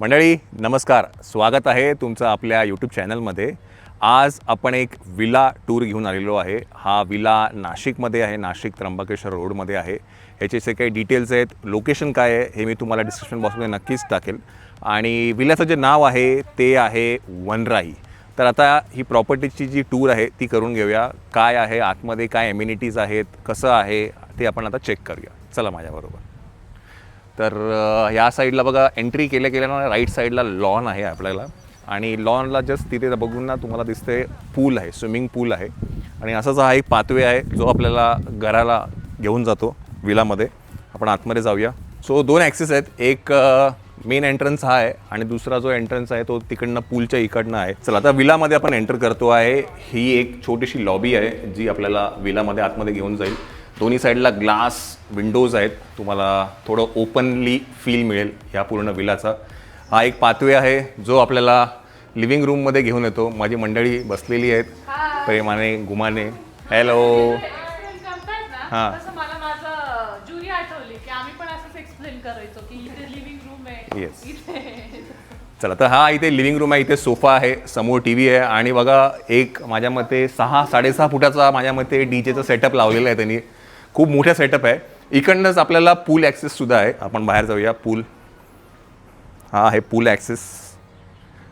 मंडळी नमस्कार, स्वागत आहे तुमचं आपल्या यूट्यूब चॅनलमध्ये. आज आपण एक विला टूर घेऊन आलेलो आहे. हा विला नाशिकमध्ये आहे, नाशिक त्र्यंबकेश्वर रोडमध्ये आहे. ह्याचे जे काही डिटेल्स आहेत, लोकेशन काय आहे हे मी तुम्हाला डिस्क्रिप्शन बॉक्समध्ये नक्कीच टाकेल. आणि विल्याचं जे नाव आहे ते आहे वनराई. तर आता ही प्रॉपर्टीची जी टूर आहे ती करून घेऊया. काय आहे आतमध्ये, काय एम्युनिटीज आहेत, कसं आहे ते आपण आता चेक करूया. चला माझ्याबरोबर. तर या साईडला बघा, एंट्री केल्या ना राईट साईडला लॉन आहे आपल्याला. आणि लॉनला जस्ट तिथे बघून ना तुम्हाला दिसते पूल आहे, स्विमिंग पूल आहे. आणि असाच हा एक पाथवे आहे जो आपल्याला घराला घेऊन जातो विलामध्ये. आपण आतमध्ये जाऊया. सो दोन ॲक्सेस आहेत, एक मेन एंट्रन्स हा आहे आणि दुसरा जो एंट्रन्स आहे तो तिकडनं पूलच्या इकडनं आहे. चला आता विलामध्ये आपण एंटर करतो आहे. ही एक छोटीशी लॉबी आहे जी आपल्याला विलामध्ये आतमध्ये घेऊन जाईल. दोन्ही साईडला ग्लास विंडोज आहेत, तुम्हाला थोडं ओपनली फील मिळेल ह्या पूर्ण विलाचा. हा एक पाथवे आहे जो आपल्याला लिव्हिंग रूममध्ये घेऊन येतो. माझी मंडळी बसलेली आहेत प्रेमाने गुमाने. हॅलो. हां, येस. चला तर हा इथे लिव्हिंग रूम आहे. इथे सोफा आहे, समोर टी व्ही आहे आणि बघा एक माझ्या मते 6-6.5 फुटाचा माझ्या मते डीजेचा सेटअप लावलेला आहे त्यांनी. खूप मोठा सेटअप आहे. इकडनंच आपल्याला पूल ॲक्सेससुद्धा आहे. आपण बाहेर जाऊया. पूल हा आहे पूल ॲक्सेस.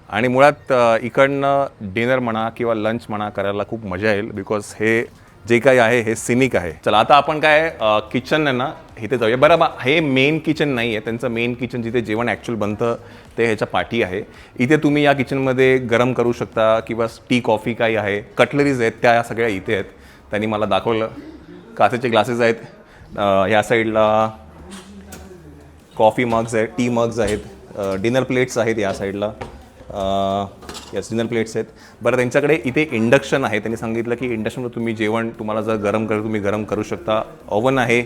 आणि मुळात इकडनं डिनर म्हणा किंवा लंच म्हणा करायला खूप मजा येईल, बिकॉज हे जे काही आहे हे सिनिक आहे. चला आता आपण काय किचन आहे ना इथे जाऊया. बरं हे मेन किचन नाही आहे, त्यांचं मेन किचन जिथे जेवण ॲक्च्युअल बनतं ते ह्याच्या पाठी आहे. इथे तुम्ही या किचनमध्ये गरम करू शकता किंवा टी कॉफी काही आहे, कटलरीज आहेत त्या सगळ्या इथे आहेत. त्यांनी मला दाखवलं. काचेचे ग्लासेस आहेत. ह्या साईडला कॉफी मग्स आहेत, टी मग्स आहेत, डिनर प्लेट्स आहेत या साईडला. यस, डिनर प्लेट्स आहेत. बरं त्यांच्याकडे इथे इंडक्शन आहे. त्यांनी सांगितलं की इंडक्शनवर तुम्ही जेवण तुम्हाला जर गरम करायचं तुम्ही गरम करू शकता. ओव्हन आहे.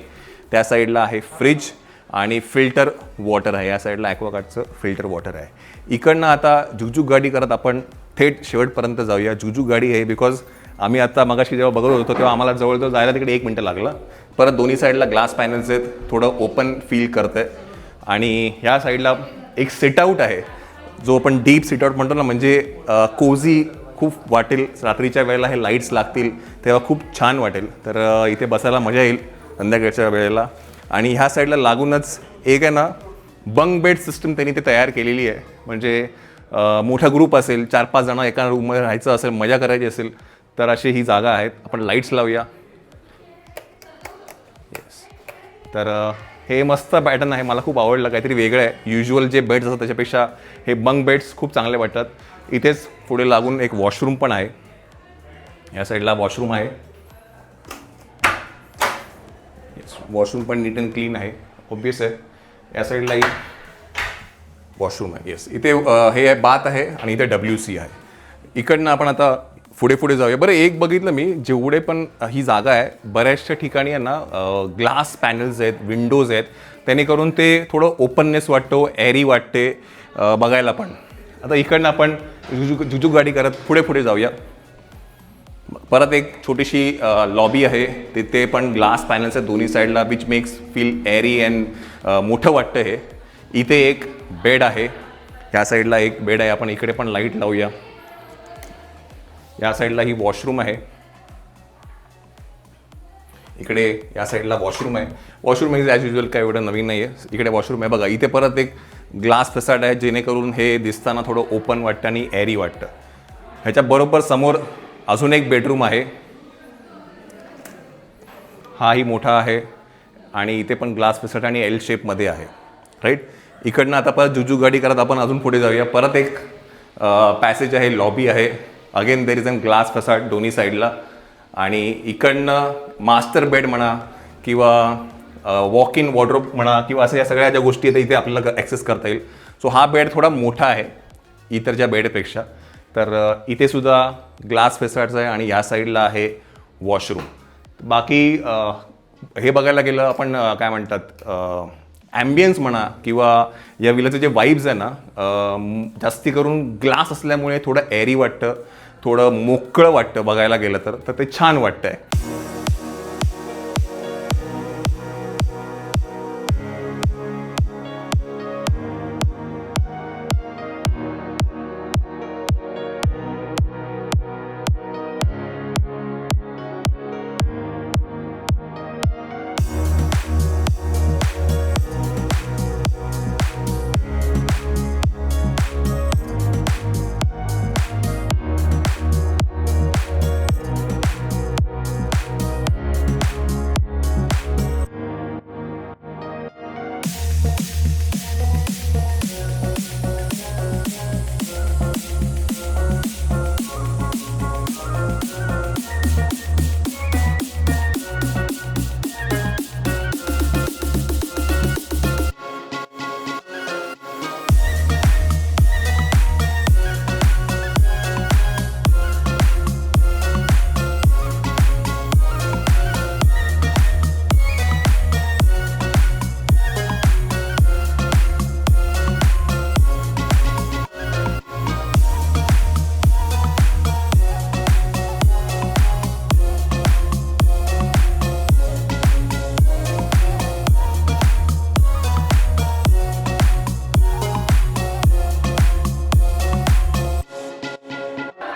त्या साईडला आहे फ्रीज आणि फिल्टर वॉटर आहे. या साईडला ॲक्वागार्डचं फिल्टर वॉटर आहे. इकडनं आता झुकझुक गाडी करत आपण थेट शेवटपर्यंत जाऊया. झुकझुक गाडी आहे बिकॉज आम्ही आता मगाशी जेव्हा बघत होतो तेव्हा आम्हाला जवळजवळ जायला तिकडे 1 मिनटं लागलं. परत दोन्ही साईडला ग्लास पॅनल्स आहेत, थोडं ओपन फील करतं आहे. आणि ह्या साईडला एक सिटआउट आहे जो आपण डीप सिटआउट म्हणतो ना, म्हणजे कोझी खूप वाटेल. रात्रीच्या वेळेला हे लाईट्स लागतील तेव्हा खूप छान वाटेल. तर इथे बसायला मजा येईल संध्याकाळच्या वेळेला. आणि ह्या साईडला लागूनच एक आहे ना बंक बेड सिस्टम त्यांनी ते तयार केलेली आहे. म्हणजे मोठा ग्रुप असेल, 4-5 जण एका रूममध्ये राहायचं असेल, मजा करायची असेल तर अशी ही जागा आहेत. आपण लाईट्स लावूया. येस. तर हे मस्त पॅटर्न आहे, मला खूप आवडलं. काहीतरी वेगळं आहे. युज्युअल जे बेड्स असतात त्याच्यापेक्षा हे बंक बेड्स खूप चांगले वाटतात. इथेच पुढे लागून एक वॉशरूम पण आहे. या साईडला वॉशरूम आहे. येस, वॉशरूम पण नीट अँड क्लीन आहे, ऑब्वियस आहे. या साईडलाही वॉशरूम आहे. येस, इथे हे बाथ आहे आणि इथे WC आहे. इकडनं आपण आता पुढे जाऊया. बरं एक बघितलं मी, जेवढे पण ही जागा आहे बऱ्याचशा ठिकाणी आहे ना ग्लास पॅनल्स आहेत, विंडोज आहेत, त्यानेकरून ते थोडं ओपननेस वाटतो, एअरी वाटते बघायला पण. आता इकडनं आपण झुकझुक गाडी करत पुढे जाऊया. परत एक छोटीशी लॉबी आहे, तिथे पण ग्लास पॅनल्स आहेत दोन्ही साईडला, which makes feel airy and मोठं वाटतं हे. इथे एक बेड आहे. ह्या साईडला एक बेड आहे. आपण इकडे पण लाईट लावूया. या साईडला ही वॉशरूम आहे. इकडे या साईडला वॉशरूम आहे. वॉशरूम इज ॲज युज्युअल काय एवढं नवीन नाही आहे. इकडे वॉशरूम आहे बघा. इथे परत एक ग्लास फॅसाड आहे जेणेकरून हे दिसताना थोडं ओपन वाटतं आणि एअरी वाटतं. ह्याच्या बरोबर समोर अजून एक बेडरूम आहे. हाही मोठा आहे आणि इथे पण ग्लास फॅसाड आणि L शेपमध्ये आहे. राईट. इकडनं आता परत झुकझुक गाडी करत आपण अजून पुढे जाऊया. परत एक पॅसेज आहे, लॉबी आहे. Again there is an glass facade दोन्ही साईडला. आणि इकडनं मास्टर बेड म्हणा किंवा वॉक इन वॉर्डरोब म्हणा किंवा असं या सगळ्या ज्या गोष्टी आहेत इथे आपल्याला ॲक्सेस करता येईल. सो हा बेड थोडा मोठा आहे इतरच्या बेडपेक्षा. तर इथे सुद्धा ग्लास फॅसाड्स आहे आणि या साईडला आहे वॉशरूम. बाकी हे बघायला गेलं आपण काय म्हणतात ॲम्बियन्स म्हणा किंवा या विलाचे जे वाईब्स आहे ना, जास्ती करून ग्लास असल्यामुळे थोडं एअरी वाटतं, थोडं मोकळं वाटतं बघायला गेलं तर ते छान वाटतंय.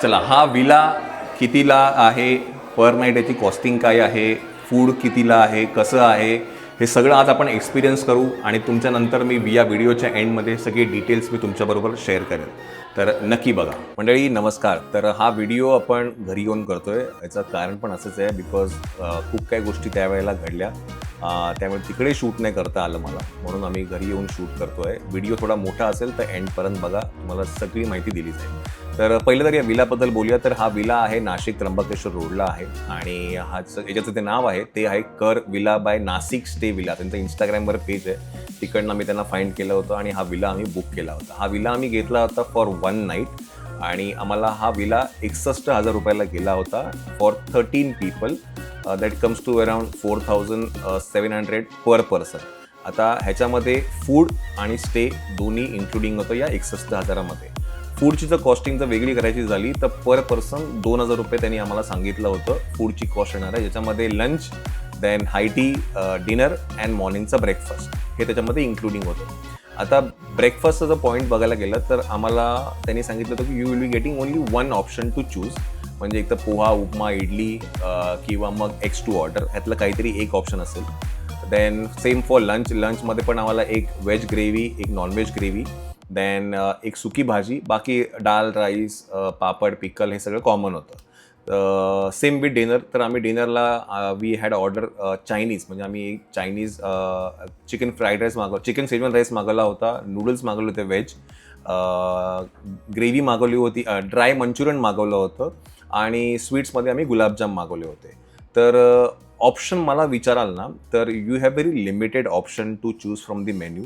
चला, हा विला कितीला आहे, पर नाईट याची कॉस्टिंग काय आहे, फूड कितीला आहे, कसं आहे, हे सगळं आज आपण एक्सपिरियन्स करू आणि तुमच्यानंतर मी या व्हिडिओच्या एंडमध्ये सगळे डिटेल्स मी तुमच्याबरोबर शेअर करेन. तर नक्की बघा. मंडळी नमस्कार. तर हा व्हिडिओ आपण घरी येऊन करतोय. याचं कारण पण असंच आहे, बिकॉज खूप काही गोष्टी त्यावेळेला घडल्या, त्यामुळे तिकडे शूट नाही करता आलं मला, म्हणून आम्ही घरी येऊन शूट करतोय. व्हिडिओ थोडा मोठा असेल तर एंडपर्यंत बघा, तुम्हाला सगळी माहिती दिली जाईल. तर पहिलं तर या विलाबद्दल बोलूया. तर हा विला आहे नाशिक त्र्यंबकेश्वर रोडला आहे आणि याच्याचं ते नाव आहे ते आहे कर villa by Nashik stay villa. त्यांचं इंस्टाग्रामवर पेज आहे, तिकडनं मी त्यांना फाइंड केलं होतं आणि हा विला आम्ही बुक केला होता. हा विला आम्ही घेतला होता फॉर 1 नाईट आणि आम्हाला हा विला 61,000 रुपयाला गेला होता for 13 people. That comes to around 4,700 per person. आता ह्याच्यामध्ये फूड आणि स्टे दोन्ही इन्क्लुडिंग होतं या 61,000मध्ये. फूडची जर कॉस्टिंग जर वेगळी करायची झाली तर पर पर्सन 2,000 रुपये त्यांनी आम्हाला सांगितलं होतं फूडची कॉस्ट येणार आहे, ज्याच्यामध्ये lunch, then high tea, dinner and मॉर्निंगचा ब्रेकफास्ट हे त्याच्यामध्ये इन्क्लुडिंग होतं. आता ब्रेकफास्टचा जर पॉईंट बघायला गेलं तर आम्हाला त्यांनी सांगितलं होतं की you will be getting only 1 option to choose, म्हणजे एक तर पोहा, उपमा, इडली किंवा मग एक्स टू ऑर्डर, ह्यातलं काहीतरी एक ऑप्शन असेल. देन सेम फॉर लंचमध्ये पण आम्हाला एक व्हेज ग्रेव्ही, एक नॉनव्हेज ग्रेव्ही, देन एक सुकी भाजी, बाकी डाळ, राईस, पापड, पिकल हे सगळं कॉमन होतं. Same with dinner. तर आम्ही डिनरला वी हॅड ऑर्डर चायनीज, म्हणजे आम्ही एक Chinese chicken fried rice chicken Schezwan rice मागवला होता, नूडल्स मागवले होते व्हेज, ग्रेव्ही मागवली होती, ड्राय मंचुरियन मागवलं होतं आणि स्वीट्समध्ये आम्ही गुलाबजाम मागवले होते. तर ऑप्शन मला विचाराल ना तर you have very limited option to choose from the menu.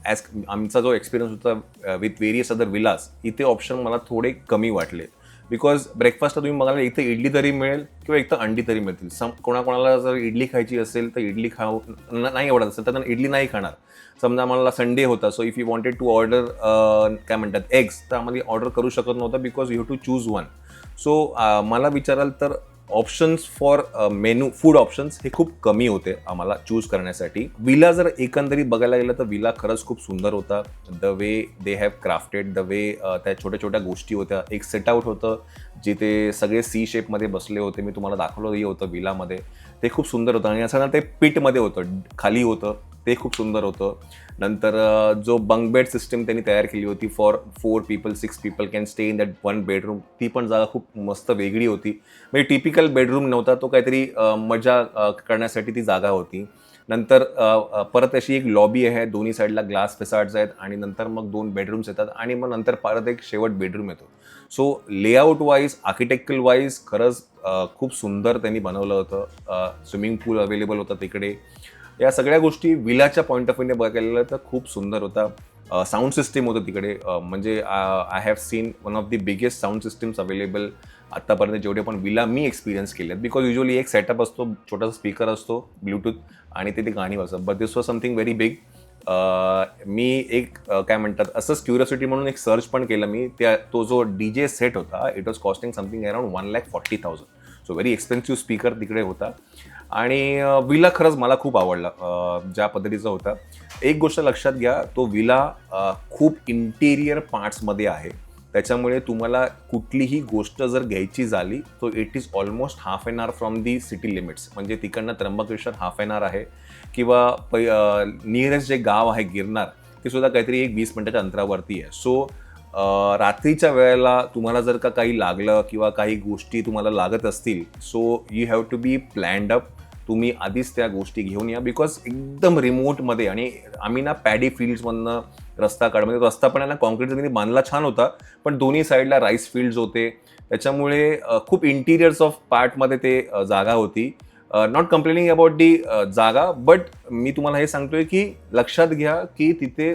As आमचा जो एक्सपिरियन्स होता विथ व्हेरियस अदर विलास, इथे ऑप्शन मला थोडे कमी वाटले. बिकॉज ब्रेकफास्टला तुम्ही बघायला इथे इडली तरी मिळेल किंवा एक तर अंडी तरी मिळतील. कोणाकोणाला जर इडली खायची असेल तर इडली नाही आवडत असेल तर त्यांना इडली नाही खाणार. समजा आम्हाला संडे होता, so if you wanted to order काय म्हणतात एग्स, तर आम्हाला ऑर्डर करू शकत नव्हतं because you have to choose 1. So मला विचाराल तर options for menu, food options हे खूप कमी होते आम्हाला चूज करण्यासाठी. विला जर एकंदरीत बघायला गेलं तर विला खरंच खूप सुंदर होता. The way they have crafted, the way त्या छोट्या छोट्या गोष्टी होत्या. एक सेटआउट होतं जिथे सगळे सी शेपमध्ये बसले होते, मी तुम्हाला दाखवलंही होतं विलामध्ये, ते खूप सुंदर होतं. आणि असं ते पिटमध्ये होतं, खाली होतं, ते खूप सुंदर होतं. नंतर जो बंक बेड सिस्टम त्यांनी तयार केली होती for 4 people 6 people can stay in that 1 bedroom, ती पण जागा खूप मस्त वेगळी होती. म्हणजे टिपिकल बेडरूम नव्हता तो, काहीतरी मजा करण्यासाठी ती जागा होती. नंतर परत अशी एक लॉबी आहे, दोन्ही साईडला ग्लास फेसाड्स आहेत आणि नंतर मग 2 बेडरूम्स येतात आणि मग नंतर परत एक शेवट बेडरूम येतो. So layout wise, architectural wise खरंच खूप सुंदर त्यांनी बनवलं होतं. स्विमिंग पूल अवेलेबल होतं तिकडे. या सगळ्या गोष्टी विलाच्या पॉईंट ऑफ व्ह्यूने बघायला गेलं तर खूप सुंदर होता. साऊंड सिस्टीम होतं तिकडे, म्हणजे I have seen one of the biggest sound systems available आत्तापर्यंत जेवढे पण विला मी एक्सपिरियन्स केले. बिकॉज युजली एक सेटअप असतो, छोटासा स्पीकर असतो ब्लूटूथ आणि ते गाणी वाजतात, but this was something very big. मी एक काय म्हणतात असंच क्युरियोसिटी म्हणून एक सर्च पण केलं मी. तो जो DJ सेट होता, it was costing something around 1,40,000. So very expensive speaker तिकडे होता आणि विला खरंच मला खूप आवडला ज्या पद्धतीचा होता. एक गोष्ट लक्षात घ्या, तो विला खूप इंटिरियर पार्ट्समध्ये आहे, त्याच्यामुळे तुम्हाला कुठलीही गोष्ट जर घ्यायची झाली तो it is almost half an hour from the city limits. म्हणजे तिकडनं त्र्यंबकेश्वर हाफ एन आवर आहे किंवा नियरेस्ट जे गाव आहे गिरनार ते सुद्धा काहीतरी एक 20 मिनिटाच्या अंतरावरती आहे. सो रात्रीच्या वेळेला तुम्हाला जर का काही लागलं किंवा काही गोष्टी तुम्हाला लागत असतील, so you have to be planned up. तुम्ही आधीच त्या गोष्टी घेऊन या, बिकॉज एकदम रिमोटमध्ये. आणि आम्ही ना पॅडी फील्ड्समधनं रस्ता म्हणजे रस्ता पण आहे ना कॉन्क्रीटचा त्यांनी बांधला छान होता, पण दोन्ही साईडला राईस फील्ड्स होते, त्याच्यामुळे खूप इंटिरियर्स ऑफ पार्टमध्ये ते जागा होती. नॉट कंप्लेनिंग अबाउट दी जागा, बट मी तुम्हाला हे सांगतोय की लक्षात घ्या की तिथे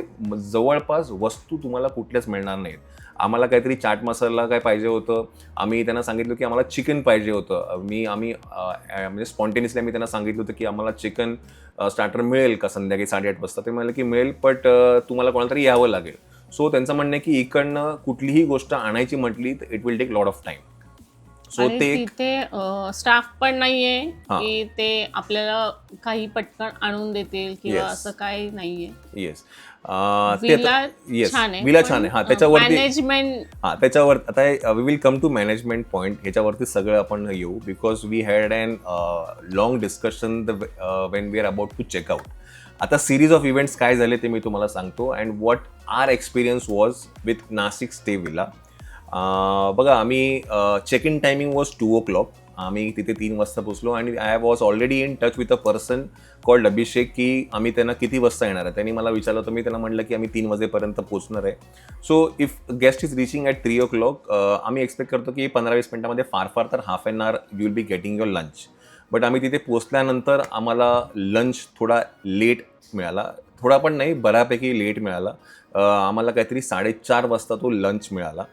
जवळपास वस्तू तुम्हाला कुठल्याच मिळणार नाहीत. आम्हाला काहीतरी चाट मसाला काय पाहिजे होतं, आम्ही त्यांना सांगितलं की आम्हाला चिकन पाहिजे होतं. आम्ही म्हणजे स्पॉन्टेनियसली आम्ही त्यांना सांगितलं होतं की आम्हाला चिकन स्टार्टर मिळेल का संध्याकाळी 8:30 वाजता. ते म्हणाले की मिळेल, बट तुम्हाला कोणाला तरी यावं लागेल. सो त्यांचं म्हणणं आहे की इकडनं कुठलीही गोष्ट आणायची म्हटली तर it will take lot of time. So ते तिथे स्टाफ पण नाहीये की ते आपल्याला काही पटकन आणून देतील किंवा असं काही नाहीये. येस विला छान आहे. हा त्याच्यावरती मॅनेजमेंट त्याच्यावर आता we will come to management point, ह्याच्यावरती सगळं आपण येऊ, because we had an long discussion when we are about to checkout. आता सिरीज ऑफ इव्हेंट्स काय झाले ते मी तुम्हाला सांगतो and what are experience was with Nashik stay villa. बघा आम्ही check in timing was 2 o'clock. आम्ही तिथे 3 वाजता पोचलो आणि I was already in touch with a person called Abhishek की आम्ही त्यांना किती वाजता येणार आहे. त्यांनी मला विचारलं होतं, मी त्यांना म्हटलं की आम्ही 3 वाजेपर्यंत पोहोचणार आहे. So if guest is reaching at 3 o'clock, आम्ही एक्सपेक्ट करतो की 15-20 मिनिटामध्ये फार तर half an hour you will be getting your lunch. But आम्ही तिथे पोचल्यानंतर आम्हाला लंच थोडा लेट मिळाला, थोडा पण नाही बऱ्यापैकी लेट मिळाला. आम्हाला काहीतरी 4:30 वाजता तो लंच मिळाला.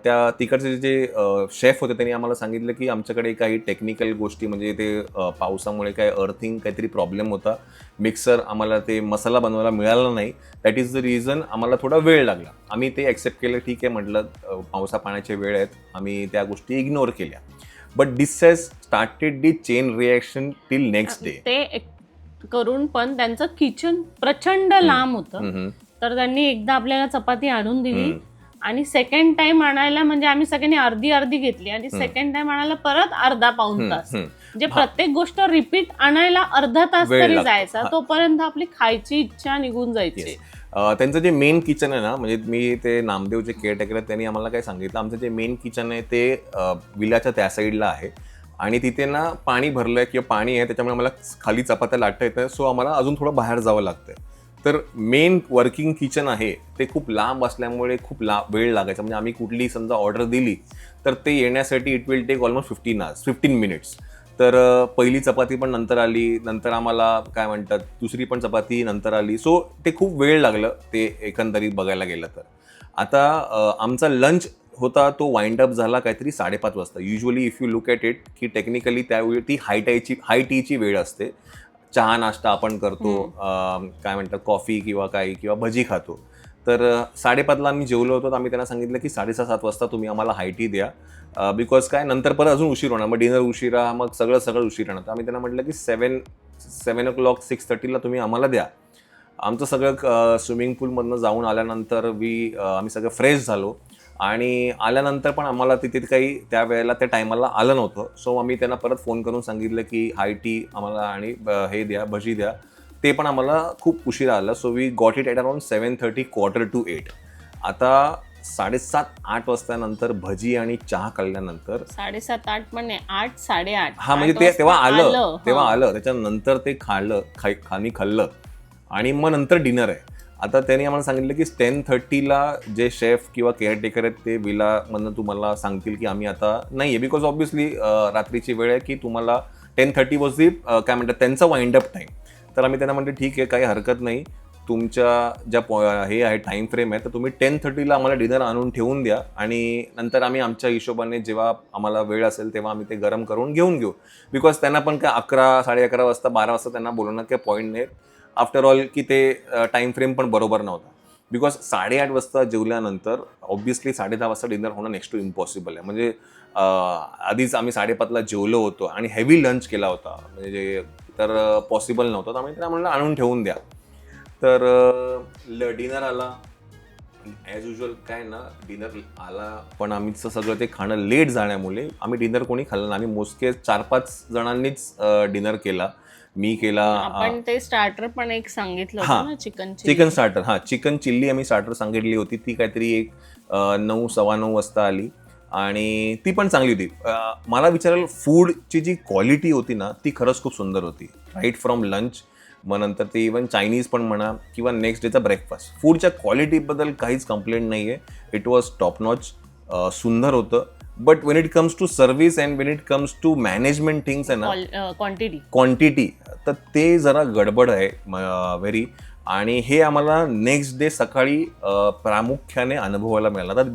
त्या तिकडचे जे शेफ होते त्यांनी आम्हाला सांगितलं की आमच्याकडे काही टेक्निकल गोष्टी म्हणजे ते पावसामुळे काय अर्थिंग काहीतरी प्रॉब्लेम होता, मिक्सर आम्हाला ते मसाला बनवायला मिळाला नाही, दॅट इज द रिझन आम्हाला थोडा वेळ लागला. आम्ही ते ॲक्सेप्ट केलं, ठीक आहे म्हटलं पावसा पाण्याचे वेळ आहेत, आम्ही त्या गोष्टी इग्नोर केल्या. But this has started the chain reaction till next day. ते करून पण त्यांचं किचन प्रचंड लांब होतं, तर त्यांनी एकदा आपल्याला चपाती आणून दिली आणि सेकंड टाइम आणायला म्हणजे आम्ही सगळ्यांनी अर्धी घेतली आणि सेकंड टाइम आणायला परत अर्धा पाऊण तास. म्हणजे प्रत्येक गोष्ट रिपीट आणायला अर्धा तास तरी जायचा, तोपर्यंत आपली खायची इच्छा निघून जायची. त्यांचं जे मेन किचन आहे ना, म्हणजे मी ते नामदेवचे केअरटेकर आहेत त्यांनी आम्हाला काय सांगितलं, आमचं जे मेन किचन आहे ते विलाच्या त्या साईडला आहे आणि तिथे ना पाणी भरलंय किंवा पाणी आहे, त्याच्यामुळे आम्हाला खाली चपात्या लाटता येतं. सो आम्हाला अजून थोडं बाहेर जावं लागतंय. तर मेन वर्किंग किचन आहे ते खूप लांब असल्यामुळे खूप वेळ लागायचा. म्हणजे आम्ही कुठली समजा ऑर्डर दिली तर ते येण्यासाठी it will take almost 15 minutes. तर पहिली चपाती पण नंतर आली, नंतर आम्हाला काय म्हणतात दुसरी पण चपाती नंतर आली. सो ते खूप वेळ लागलं ते एकंदरीत बघायला गेलं तर. आता आमचा लंच होता तो वाइंड अप झाला काहीतरी 5:30 वाजता. Usually if you look at it की टेक्निकली त्यावेळी ती हाय टीची वेळ असते. चहा नाश्ता आपण करतो, काय म्हणतात कॉफी किंवा भजी खातो. तर 5:30ला आम्ही जेवलो होतो. आम्ही त्यांना सांगितलं की 6:30-7 वाजता तुम्ही आम्हाला हाय टी द्या, बिकॉज काय नंतर परत अजून उशीर होणार, मग डिनर उशिरा, मग सगळं उशीर होणार. तर आम्ही त्यांना म्हटलं की 7 o'clock 6:30ला तुम्ही आम्हाला द्या. आमचं सगळं स्विमिंग पूलमधनं जाऊन आल्यानंतर आम्ही सगळं फ्रेश झालो आणि आल्यानंतर पण आम्हाला तिथे काही त्यावेळेला त्या टायमाला आलं नव्हतं. सो आम्ही त्यांना परत फोन करून सांगितलं की हाय टी आम्हाला आणि हे द्या, भजी द्या. ते पण आम्हाला खूप उशिरा आलं. So we got it at around 7:30 7:45. आता 7:30-8 वाजता नंतर भजी आणि चहा खाल्ल्यानंतर 7:30-8 पण नाही, 8 8:30. हा म्हणजे ते तेव्हा आलं त्याच्यानंतर ते खाल्लं आणि मग नंतर डिनर आहे. आता त्यांनी आम्हाला सांगितलं की 10:30ला जे शेफ किंवा केअरटेकर आहेत ते विलामधनं तुम्हाला सांगतील की आम्ही आता नाही आहे, बिकॉज ऑब्व्हियसली रात्रीची वेळ आहे की तुम्हाला 10:30 वॉज दी काय म्हणतात त्यांचा वाइंड अप टाईम. तर आम्ही त्यांना म्हणतो ठीक आहे, काही हरकत नाही, तुमच्या ज्या हे आहे टाईम फ्रेम आहे तर तुम्ही 10:30ला आम्हाला डिनर आणून ठेवून द्या आणि नंतर आम्ही आमच्या हिशोबाने जेव्हा आम्हाला वेळ असेल तेव्हा आम्ही ते गरम करून घेऊन घेऊ. बिकॉज त्यांना पण काय 11, 11:30 वाजता 12 वाजता त्यांना बोलवणं काही पॉईंट नाही. आफ्टर ऑल की ते टाईम फ्रेम पण बरोबर नव्हता. बिकॉज 8:30 वाजता जेवल्यानंतर ऑब्व्हियसली 10:30 वाजता डिनर होणं नेक्स्ट टू इम्पॉसिबल आहे. म्हणजे आधीच आम्ही 5:30ला जेवलो होतो आणि हेवी लंच केला होता, म्हणजे तर पॉसिबल नव्हतं. तर आम्ही त्यांना म्हणलं आणून ठेवून द्या. तर डिनर आला ॲज युजल, काय ना डिनर आला, पण आम्हीचं सगळं ते खाणं लेट झाल्यामुळे आम्ही डिनर कोणी खाल्लं नाही. आम्ही मोजके 4-5 जणांनीच डिनर केला. मी केला. आपण ते स्टार्टर पण एक सांगितलं होतं ना, चिकन स्टार्टर. चिकन चिल्ली आम्ही स्टार्टर सांगितली होती. ती काहीतरी एक 9, 9:15 वाजता आली आणि ती पण चांगली होती. मला विचारायला फूडची जी क्वालिटी होती ना ती खरंच खूप सुंदर होती. राईट फ्रॉम लंच, मग नंतर ते इवन चायनीज पण म्हणा किंवा नेक्स्ट डेचा ब्रेकफास्ट, फूडच्या क्वालिटीबद्दल काहीच कंप्लेंट नाही आहे. इट वॉज टॉप नॉच, सुंदर होतं. But when it comes to service and when it comes to management things आहे ना, क्वांटिटी, तर ते जरा गडबड आहे व्हेरी. आणि हे आम्हाला नेक्स्ट डे सकाळी प्रामुख्याने अनुभवायला मिळाला. तर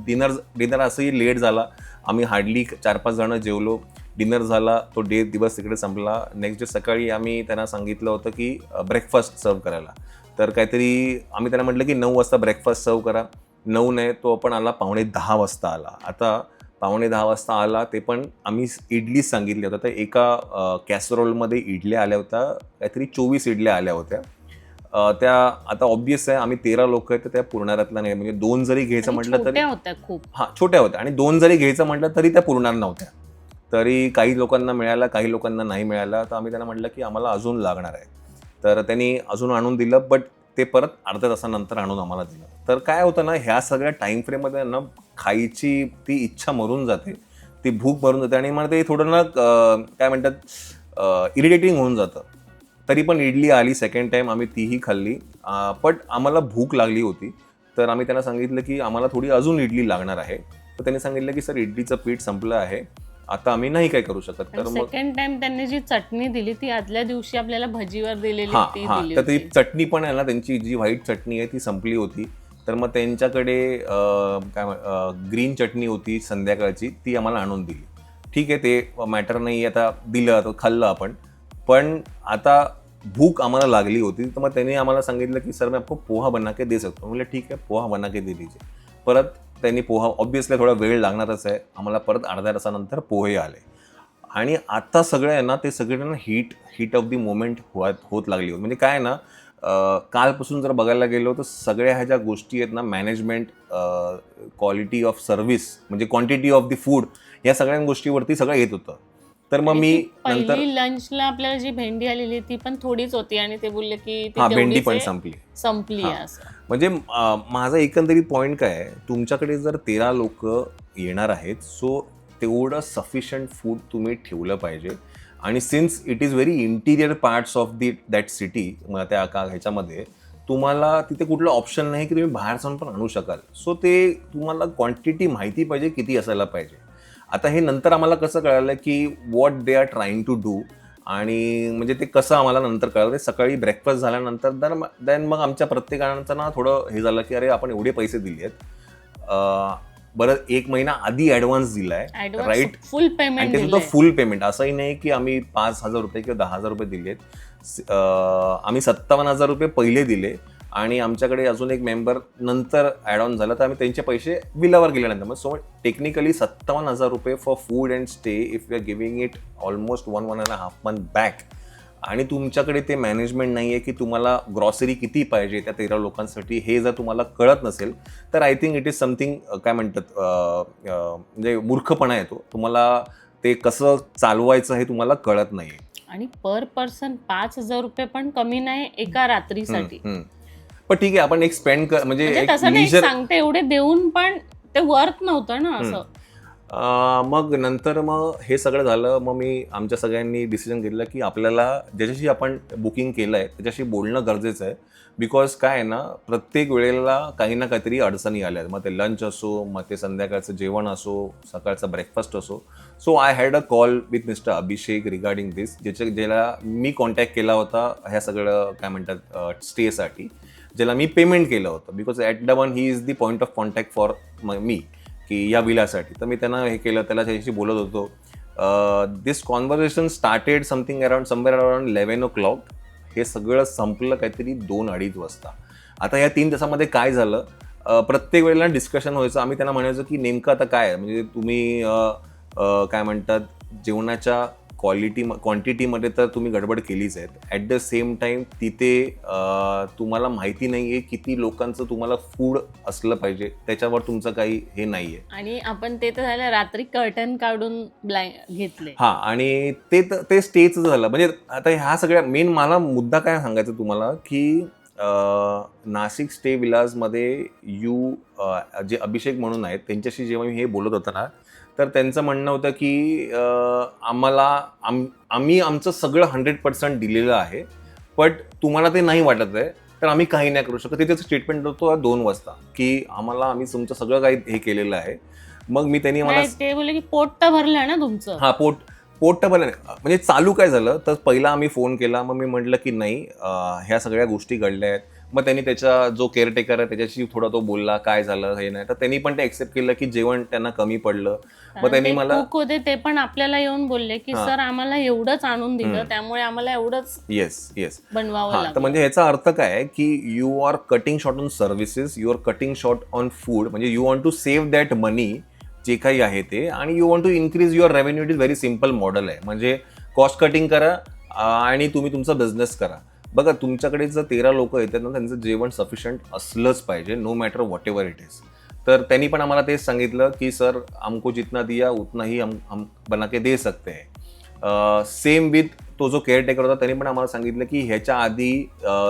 डिनर असंही लेट झाला. आम्ही हार्डली 4-5 जणं जेवलो, डिनर झाला, तो दिवस तिकडे संपला. नेक्स्ट डे सकाळी आम्ही त्यांना सांगितलं होतं की ब्रेकफास्ट सर्व करायला. तर काहीतरी आम्ही त्यांना म्हटलं की 9 वाजता ब्रेकफास्ट सर्व करा. 9 नाही, तो पण आला 9:45 वाजता आला. आता 10:45 वाजता आला. ते पण आम्ही इडलीच सांगितल्या होत्या. तर एका कॅसरोलमध्ये इडल्या आल्या होत्या, काहीतरी 24 इडल्या आल्या होत्या. त्या आता ऑब्व्हियस आहे आम्ही 13 लोक आहेत तर त्या पुरणाऱ्यातल्या नाही. म्हणजे 2 जरी घ्यायचं म्हटलं तरी छोट्या होत्या खूप. हां, छोट्या होत्या आणि 2 जरी घ्यायचं म्हटलं तरी त्या पुरणार नव्हत्या. तरी काही लोकांना मिळाला, काही लोकांना नाही मिळाला. तर आम्ही त्यांना म्हटलं की आम्हाला अजून लागणार आहे. तर त्यांनी अजून आणून दिलं, बट ते परत अर्ध्या तासानंतर आणून आम्हाला दिलं. तर काय होतं ना, ह्या सगळ्या टाईम फ्रेममध्ये ना खायची ती इच्छा मरून जाते, ती भूक मरून जाते आणि मला ते थोडं ना काय म्हणतात इरिटेटिंग होऊन जातं. तरी पण इडली आली सेकंड टाईम, आम्ही तीही खाल्ली. बट आम्हाला भूक लागली होती. तर आम्ही त्यांना सांगितलं की आम्हाला थोडी अजून इडली लागणार आहे. तर त्यांनी सांगितलं की सर इडलीचं पीठ संपलं आहे, आता आम्ही नाही काय करू शकत. तर मग सेकंड टाइम त्यांनी जी चटणी दिली ती आदल्या दिवशी आपल्याला भजीवर दिलेली ती दिली तर ती होती. चटणी पण आहे ना, त्यांची जी व्हाईट चटणी आहे ती संपली होती. तर मग त्यांच्याकडे ग्रीन चटणी होती संध्याकाळची, ती आम्हाला आणून दिली. ठीक आहे, ते मॅटर नाही, आता दिलं तर खाल्लं आपण. पण आता भूक आम्हाला लागली होती. तर मग त्यांनी आम्हाला सांगितलं की सर मैं आपको पोहा बना के दे सकतो. म्हणलं ठीक आहे, पोहा बना के दे दीजिए. परत त्यांनी पोहा, ऑब्व्हियसली थोडा वेळ लागणारच आहे, आम्हाला परत अर्ध्या तासानंतर पोहे आले. आणि आता सगळे आहे ना, ते सगळे हीट ऑफ दी मोमेंट होत लागली होती. म्हणजे काय आहे ना, कालपासून जर बघायला गेलो तर सगळ्या ह्या ज्या गोष्टी आहेत ना, मॅनेजमेंट, क्वालिटी ऑफ सर्व्हिस, म्हणजे क्वांटिटी ऑफ दी फूड, या सगळ्या गोष्टीवरती सगळं येत होतं. तर मग मी नंतर पहिली लंचला आपल्याला जी भेंडी आलेली ती पण थोडीच होती आणि ते बोलले की ती भेंडी तेवढीच पण आहे, संपली आहे असं. म्हणजे माझा एकंदरीत पॉईंट काय आहे, तुमच्याकडे जर 13 लोक येणार आहेत, सो तेवढं सफिशियंट फूड तुम्ही ठेवलं पाहिजे. आणि since it is very interior parts of that city, त्या ह्याच्यामध्ये तुम्हाला तिथे कुठलं ऑप्शन नाही की तुम्ही बाहेर जाऊन पण आणू शकाल. सो ते तुम्हाला क्वांटिटी माहिती पाहिजे किती असायला पाहिजे. आता हे नंतर आम्हाला कसं कळालं की what they are trying to do, आणि म्हणजे ते कसं आम्हाला नंतर कळलं. ते सकाळी ब्रेकफास्ट झाल्यानंतर देन मग आमच्या प्रत्येकाचं ना थोडं हे झालं की अरे आपण एवढे पैसे दिले आहेत, बरं 1 महिना आधी ॲडव्हान्स दिलाय, राईट, फुल आणि पेमेंट ते सुद्धा फुल पेमेंट. असंही नाही की आम्ही 5,000 रुपये किंवा 10,000 रुपये दिलेत. आम्ही 57,000 रुपये पहिले दिले आणि आमच्याकडे अजून एक मेंबर नंतर ॲड ऑन झाला, तर आम्ही त्यांचे पैसे बिलावर गेल्यानंतर मग सो टेक्निकली 57,000 रुपये for food and stay if you are giving it almost 1.5 month back. आणि तुमच्याकडे ते मॅनेजमेंट नाही आहे की तुम्हाला ग्रॉसरी किती पाहिजे त्या 13 लोकांसाठी, हे जर तुम्हाला कळत नसेल तर I think it is something, काय म्हणतात, म्हणजे मूर्खपणा येतो. तुम्हाला ते कसं चालवायचं हे तुम्हाला कळत नाही. आणि पर पर्सन 5,000 रुपये पण कमी नाही एका रात्रीसाठी. पण ठीक आहे, आपण एक स्पेंड म्हणजे तसं नाही सांगते, एवढे देऊन पण ते वर्थ नव्हतं ना असं. मग नंतर मग हे सगळं झालं. मग आमच्या सगळ्यांनी डिसिजन घेतलं की आपल्याला ज्याच्याशी आपण बुकिंग केलं आहे त्याच्याशी बोलणं गरजेचं आहे. बिकॉज काय आहे ना, प्रत्येक वेळेला काही ना काहीतरी अडचणी आल्या, मग ते लंच असो, मग ते संध्याकाळचं जेवण असो, सकाळचा ब्रेकफास्ट असो. So I had a call with mister Abhishek regarding this, ज्याला मी कॉन्टॅक्ट केला होता ह्या सगळं काय म्हणतात स्टेसाठी, ज्याला मी पेमेंट केलं होतं. Because at the one he is the point of contact for me की या बिलासाठी. तर मी त्यांना हे केलं, त्याला त्याच्याशी बोलत होतो. This conversation started somewhere around 11 o'clock. हे सगळं संपलं काहीतरी 2-2:30 वाजता. आता या 3 तासामध्ये काय झालं, प्रत्येक वेळेला डिस्कशन व्हायचं. आम्ही त्यांना म्हणायचो की नेमकं आता काय आहे, म्हणजे तुम्ही काय म्हणतात जेवणाच्या क्वांटिटीमध्ये तर तुम्ही गडबड केलीच आहेत. ॲट द सेम टाईम तिथे तुम्हाला माहिती नाही आहे किती लोकांचं तुम्हाला फूड असलं पाहिजे, त्याच्यावर तुमचं काही हे नाही आहे. आणि आपण ते तर झालं रात्री कर्टन काढून घेतले. आणि ते स्टेचं झालं. म्हणजे आता ह्या सगळ्या मेन मला मुद्दा काय सांगायचा तुम्हाला की नाशिक स्टे विलासमध्ये जे अभिषेक म्हणून आहेत त्यांच्याशी जेव्हा मी हे बोलत होतो ना, तर त्यांचं म्हणणं होतं की आम्ही आमचं सगळं 100% दिलेलं आहे, बट तुम्हाला ते नाही वाटत आहे तर आम्ही काही नाही करू शकत. त्याचं स्टेटमेंट होतो 2 वाजता की आम्ही तुमचं सगळं काही हे केलेलं आहे. मग त्यांनी मला ते बोलले की पोट तर भरलं ना तुमचं. पोट तर भरलं नाही. म्हणजे चालू काय झालं तर पहिला आम्ही फोन केला, मग मी म्हटलं की नाही ह्या सगळ्या गोष्टी घडल्या आहेत. मग त्यांनी त्याचा जो केअरटेकर आहे त्याच्याशी थोडा तो बोलला काय झालं हे नाही, तर त्यांनी पण ते एक्सेप्ट केलं की जेवण त्यांना कमी पडलं. मग त्यांनी मला होते ते पण आपल्याला येऊन बोलले की सर आम्हाला एवढंच आणून दिलं, त्यामुळे आम्हाला एवढंच येस बनवावं लागलं. तर म्हणजे ह्याचा अर्थ काय आहे की you are cutting short on services, you are cutting short on food. म्हणजे you want to save that money जे काही आहे ते, आणि you want to increase your revenue. It is very simple model आहे. म्हणजे कॉस्ट कटिंग करा आणि तुम्ही तुमचा बिझनेस करा. बघा, तुमच्याकडे जर 13 लोक येतात ना, त्यांचं जेवण सफिशियंट असलंच पाहिजे, no matter whatever it is. तर त्यांनी पण आम्हाला तेच सांगितलं की सर, हमको जितना दिया उतना ही हम बना के दे सकते हैं. सेम विथ तो जो केअरटेकर होता, त्यांनी पण आम्हाला सांगितलं की ह्याच्या आधी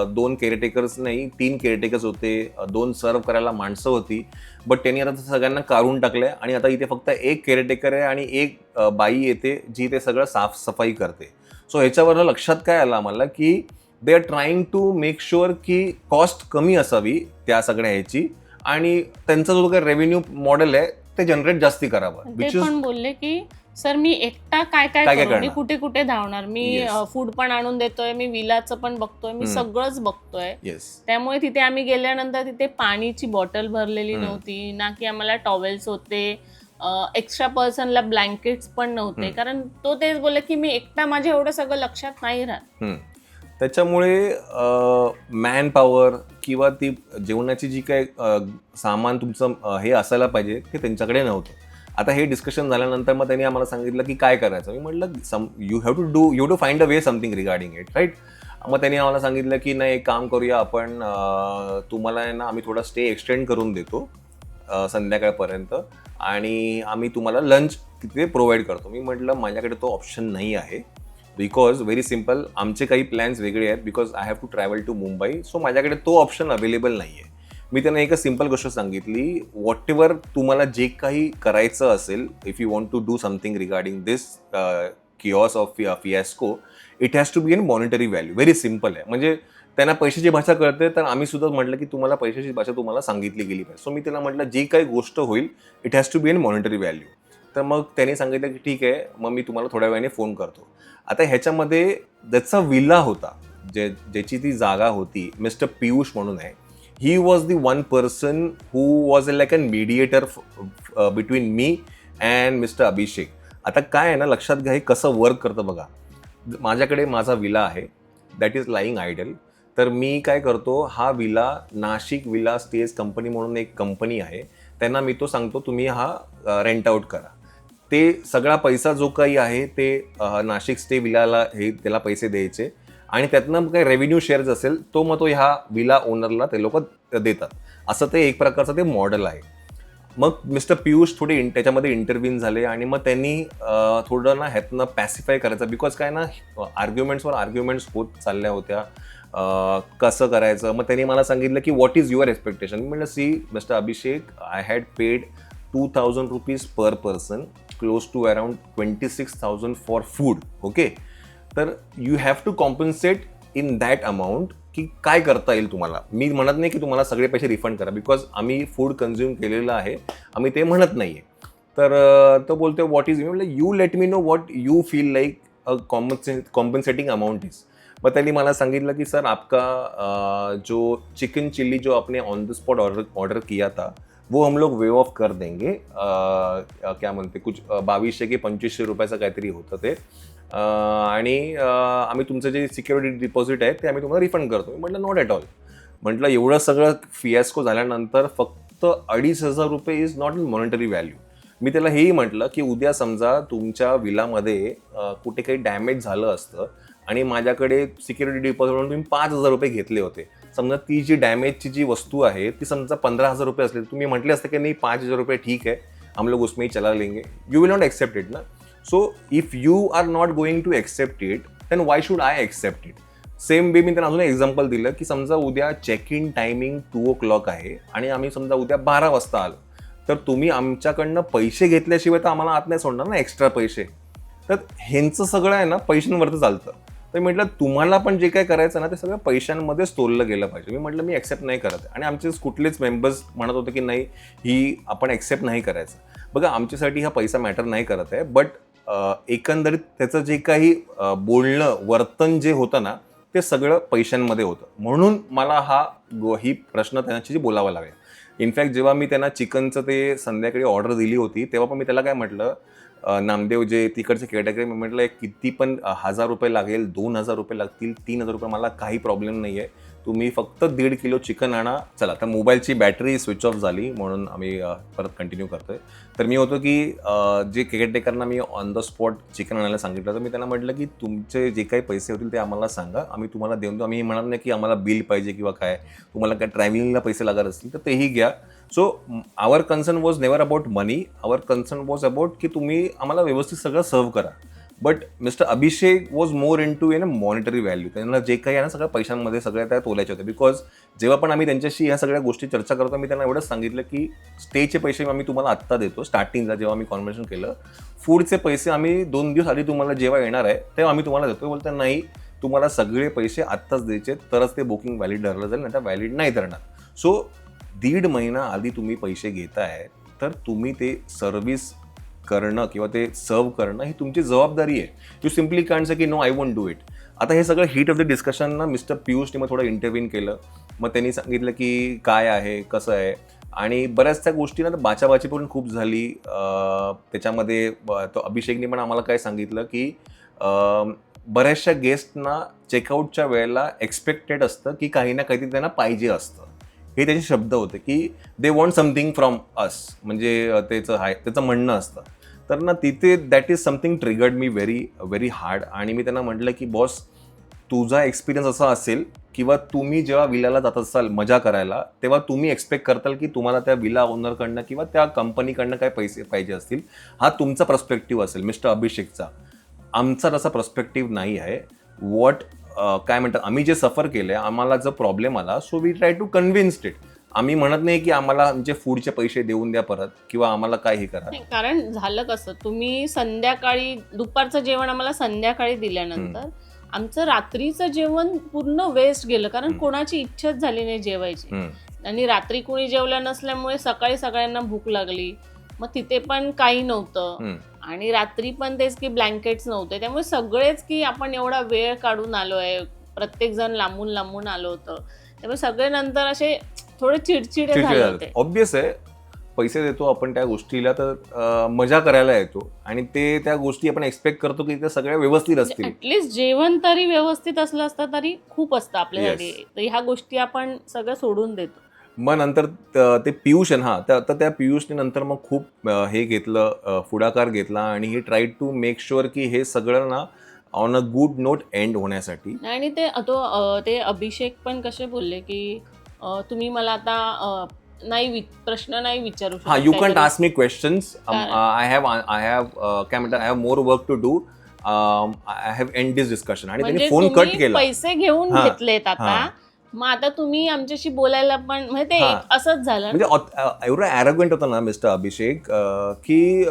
2 केअरटेकर्स नाही, 3 केअरटेकर्स होते, 2 सर्व करायला माणसं होती, बट त्यांनी आता सगळ्यांना काढून टाकलंय आणि आता इथे फक्त 1 केअरटेकर आहे आणि 1 बाई येते जी ते सगळं साफसफाई करते. सो ह्याच्यावरनं लक्षात काय आलं आम्हाला की they are trying to make sure की कॉस्ट कमी असावी त्या सगळ्या ह्याची, आणि त्यांचा जो काही रेव्हेन्यू मॉडेल आहे ते जनरेट जास्ती करावं. ते पण बोलले की सर, मी एकटा काय काय करू, मी कुठे कुठे धावणार, मी फूड पण आणून देतोय, मी विलाचं पण बघतोय, मी सगळंच बघतोय. त्यामुळे तिथे आम्ही गेल्यानंतर तिथे पाणीची बॉटल भरलेली नव्हती ना, की आम्हाला टॉवेल्स होते, एक्स्ट्रा पर्सनला ब्लँकेट्स पण नव्हते, कारण तो तेच बोलले की मी एकटा, माझ्या एवढं सगळं लक्षात नाही राहत. त्याच्यामुळे मॅन पॉवर किंवा ती जेवणाची जी काही सामान तुमचं हे असायला पाहिजे ते त्यांच्याकडे नव्हतं. आता हे डिस्कशन झाल्यानंतर मग त्यांनी आम्हाला सांगितलं की काय करायचं. मी म्हटलं you have to find a way something regarding it, right. मग त्यांनी आम्हाला सांगितलं की नाही, एक काम करूया आपण, तुम्हाला आहे ना आम्ही थोडा स्टे एक्सटेंड करून देतो संध्याकाळपर्यंत, आणि आम्ही तुम्हाला लंच तिथे प्रोव्हाइड करतो. मी म्हटलं माझ्याकडे तो ऑप्शन नाही आहे, बिकॉज व्हेरी सिम्पल, आमचे काही प्लॅन्स वेगळे आहेत, because I have to travel to Mumbai. So माझ्याकडे तो ऑप्शन अवेलेबल नाही आहे. मी त्यांना एकच सिम्पल गोष्ट सांगितली, व्हॉट एव्हर तुम्हाला जे काही करायचं असेल, if you want to do something regarding this chaos of fiasco, it has to be in monetary value. Very simple आहे. म्हणजे त्यांना पैशाची भाषा कळते, तर आम्ही सुद्धा म्हटलं की तुम्हाला पैशाची भाषा तुम्हाला सांगितली गेली पाहिजे. सो मी त्यांना म्हटलं जी काही गोष्ट होईल it has to be in monetary value. तर मग त्यांनी सांगितलं की ठीक आहे, मग मी तुम्हाला थोड्या वेळाने फोन करतो. आता ह्याच्यामध्ये ज्याचा विला होता, ज्याची ती जागा होती, मिस्टर पियुष म्हणून आहे. He was the one person who was like an mediator between me and mister Abhishek. आता काय आहे ना, लक्षात घ्या हे कसं वर्क करतं बघा. माझ्याकडे माझा विला आहे, दॅट इज लाईंग आयडल. तर मी काय करतो, हा villa Nashik villa stage company म्हणून एक कंपनी आहे, त्यांना मी तो सांगतो तुम्ही हा रेंट आउट करा. ते सगळा पैसा जो काही आहे ते नाशिक स्टे विलाला हे त्याला पैसे द्यायचे, आणि त्यातनं काही रेव्हेन्यू शेअर्स असेल तो मग तो ह्या विला ओनरला ते लोक देतात. असं ते एक प्रकारचं ते मॉडेल आहे. मग मिस्टर पियुष थोडे त्याच्यामध्ये इंटरव्ह्यून झाले, आणि मग त्यांनी थोडं ना ह्यातनं पॅसिफाय करायचं, बिकॉज काय ना आर्ग्युमेंट्स होत चालल्या होत्या, कसं करायचं. मग त्यांनी मला सांगितलं की व्हॉट इज युअर एक्सपेक्टेशन. मी म्हटलं see mister Abhishek, I had paid 2,000 rupees per person, close to around 26,000 for food. Okay, तर you have to compensate in that amount की काय करता येईल तुम्हाला. मी म्हणत नाही की तुम्हाला सगळे पैसे रिफंड करा, बिकॉज आम्ही फूड कन्झ्युम केलेलं आहे, आम्ही ते म्हणत नाही आहे. तर तो बोलतो what is, you let me know what you feel like a compensating amount is. मग त्यांनी मला सांगितलं की सर आपका जो चिकन चिल्ली जो आपने ऑन द स्पॉट ऑर्डर किया था वो हम लोग वेव ऑफ कर देंगे. क्या म्हणते कुछ 2200 की 2500 रुपयाचं काहीतरी होतं ते, आणि आम्ही तुमचं जे सिक्युरिटी डिपॉझिट आहे ते आम्ही तुम्हाला रिफंड करतो. म्हटलं नॉट ॲट ऑल. म्हटलं एवढं सगळं फियास्को झाल्यानंतर फक्त 2,500 रुपये is not in monetary value. मी त्याला हेही म्हटलं की उद्या समजा तुमच्या विलामध्ये कुठे काही डॅमेज झालं असतं आणि माझ्याकडे सिक्युरिटी डिपॉझिट म्हणून तुम्ही 5,000 रुपये घेतले होते, समजा ती जी डॅमेजची जी वस्तू आहे ती समजा 15,000 रुपये असले, तुम्ही म्हटले असते की नाही 5,000 रुपये ठीक है, हम लोग उसमें ही चला लेंगे, you will not accept it ना. So if you are not going to accept it then why should I accept it. Same way मी त्यांना अजून एक्झाम्पल दिलं की समजा उद्या चेक इन टायमिंग 2 o'clock आहे आणि आम्ही समजा उद्या 12 वाजता आलो, तर तुम्ही आमच्याकडनं पैसे घेतल्याशिवाय तर आम्हाला आत नाही सोडणार ना एक्स्ट्रा पैसे. तर ह्यांचं सगळं आहे ना पैशांवरती चालतं. तर म्हटलं तुम्हाला पण जे काय करायचं ना ते सगळं पैशांमध्येच तोललं गेलं पाहिजे. मी म्हटलं मी ॲक्सेप्ट नाही करत, आणि आमचे कुठलेच मेंबर्स म्हणत होते की नाही ही आपण ॲक्सेप्ट नाही करायचं. बघा आमच्यासाठी हा पैसा मॅटर नाही करत आहे, बट एकंदरीत त्याचं जे काही बोलणं वर्तन जे होतं ना ते सगळं पैशांमध्ये होतं, म्हणून मला ही प्रश्न त्यांच्याशी बोलावा लागला. इनफॅक्ट जेव्हा मी त्यांना चिकनचं ते संध्याकाळी ऑर्डर दिली होती तेव्हा पण मी त्याला काय म्हटलं, नामदेव जे तिकडचे केअरटेकर, मी म्हटलं किती पण 1000 रुपये लागेल, 2000 रुपये लागतील, 3000 रुपये, मला काही प्रॉब्लेम नाही आहे, तुम्ही फक्त 1.5 किलो चिकन आणा. चला, तर मोबाईलची बॅटरी स्विच ऑफ झाली म्हणून आम्ही परत कंटिन्यू करतोय. तर मी होतो की जे केअरटेकरना मी ऑन द स्पॉट चिकन आणायला सांगितलं, तर मी त्यांना म्हटलं की तुमचे जे काही पैसे होतील ते आम्हाला सांगा, आम्ही तुम्हाला देऊन देऊ. आम्ही हे म्हणत नाही की आम्हाला बिल पाहिजे किंवा काय, तुम्हाला काय ट्रॅव्हलिंगला पैसे लागत असतील तर तेही घ्या. So our concern was never about money, our concern was about की तुम्ही आम्हाला व्यवस्थित सगळं सर्व करा. But mister Abhishek was more into monetary value. त्यांना जे काही आहे ना सगळ्या पैशांमध्ये सगळ्या त्या तोलायचे होते. बिकॉज जेव्हा पण आम्ही त्यांच्याशी ह्या सगळ्या गोष्टी चर्चा करतो, मी त्यांना एवढंच सांगितलं की स्टेचे पैसे आम्ही तुम्हाला आत्ता देतो. स्टार्टिंगला जेव्हा आम्ही कॉन्व्हर्सेशन केलं, फूडचे पैसे आम्ही 2 दिवस आधी तुम्हाला जेव्हा येणार आहे तेव्हा आम्ही तुम्हाला देतो. बोलता नाही, तुम्हाला सगळे पैसे आत्ताच द्यायचे, तरच ते बुकिंग व्हॅलिड धरलं जाईल, नाही तर व्हॅलिड नाही धरणार. सो 1.5 महिना आधी तुम्ही पैसे घेताय, तर तुम्ही ते सर्व्हिस करणं किंवा ते सर्व करणं ही तुमची जबाबदारी आहे. यू सिम्पली कांट से की no, I won't do it. आता हे सगळं हीट ऑफ द डिस्कशन ना मिस्टर पियुषने मग थोडं इंटरव्ह्यू केलं. मग त्यांनी सांगितलं की काय आहे, कसं आहे, आणि बऱ्याचशा गोष्टी ना तर बाचाबाची पण खूप झाली. त्याच्यामध्ये तो अभिषेकने पण आम्हाला काय सांगितलं की बऱ्याचशा गेस्टना चेकआउटच्या वेळेला एक्सपेक्टेड असतं की काही ना काहीतरी त्यांना पाहिजे असतं. हे त्याचे शब्द होते की they want something from us, म्हणजे त्याचं म्हणणं असतं. तर ना तिथे that is something triggered me very hard. आणि मी त्यांना म्हटलं की बॉस, तुझा एक्सपिरियन्स असा असेल किंवा तुम्ही जेव्हा विलाला जात असाल मजा करायला, तेव्हा तुम्ही एक्सपेक्ट करताल की तुम्हाला त्या विला ओनरकडनं किंवा त्या कंपनीकडनं काय पैसे पाहिजे असतील. हा तुमचा पर्स्पेक्टिव्ह असेल मिस्टर अभिषेकचा. आमचा तसा पर्स्पेक्टिव्ह नाही आहे. काय म्हणतात, आम्ही जे सफर केलंय, आम्हाला जो प्रॉब्लेम आला, so we try to convinced it. आम्ही म्हणत नाही की आम्हाला आमचे फूडचे पैसे देऊन द्या परत किंवा आम्हाला काय हे करा. कारण झालं कसं, तुम्ही संध्याकाळी दुपारचं जेवण आम्हाला संध्याकाळी दिल्यानंतर आमचं रात्रीचं जेवण पूर्ण वेस्ट गेलं, कारण कोणाची इच्छाच झाली नाही जेवायची. आणि रात्री कोणी जेवलं नसल्यामुळे सकाळी सगळ्यांना भूक लागली. मग तिथे पण काही नव्हतं आणि रात्री पण तेच की ब्लँकेट्स नव्हते. त्यामुळे सगळेच की आपण एवढा वेळ काढून आलोय, प्रत्येक जण लांबून लांबून आलो होतं, त्यामुळे सगळे नंतर असे थोडे चिडचिडे झाले होते. ऑब्वियस आहे, पैसे देतो आपण त्या गोष्टीला तर मजा करायला येतो आणि ते त्या गोष्टी आपण एक्सपेक्ट करतो की त्या सगळ्या व्यवस्थित असतील. ऍटलिस्ट जेवण तरी व्यवस्थित असलं असतं तरी खूप असतं आपल्यासाठी. तर ह्या गोष्टी आपण सगळं सोडून देतो. मग नंतर ते पियुष आहे तर त्या पियुषने नंतर मग खूप हे घेतलं, पुढाकार घेतला आणि ही ट्राय टू मेक शुअर की हे सगळं ना on a good note end होण्यासाठी. आणि ते अभिषेक पण कसे बोलले की तुम्ही मला आता प्रश्न नाही विचारू शकत. You can't ask me questions. I have काय म्हणतात, I have more work to do. I have end this discussion. आणि त्यांनी फोन कट केला. पैसे घेऊन घेतलेत आता, मग आता तुम्ही आमच्याशी बोलायला पण, म्हणजे ते असंच झालं. म्हणजे एवढं ॲरोगंट होतं ना मिस्टर अभिषेक की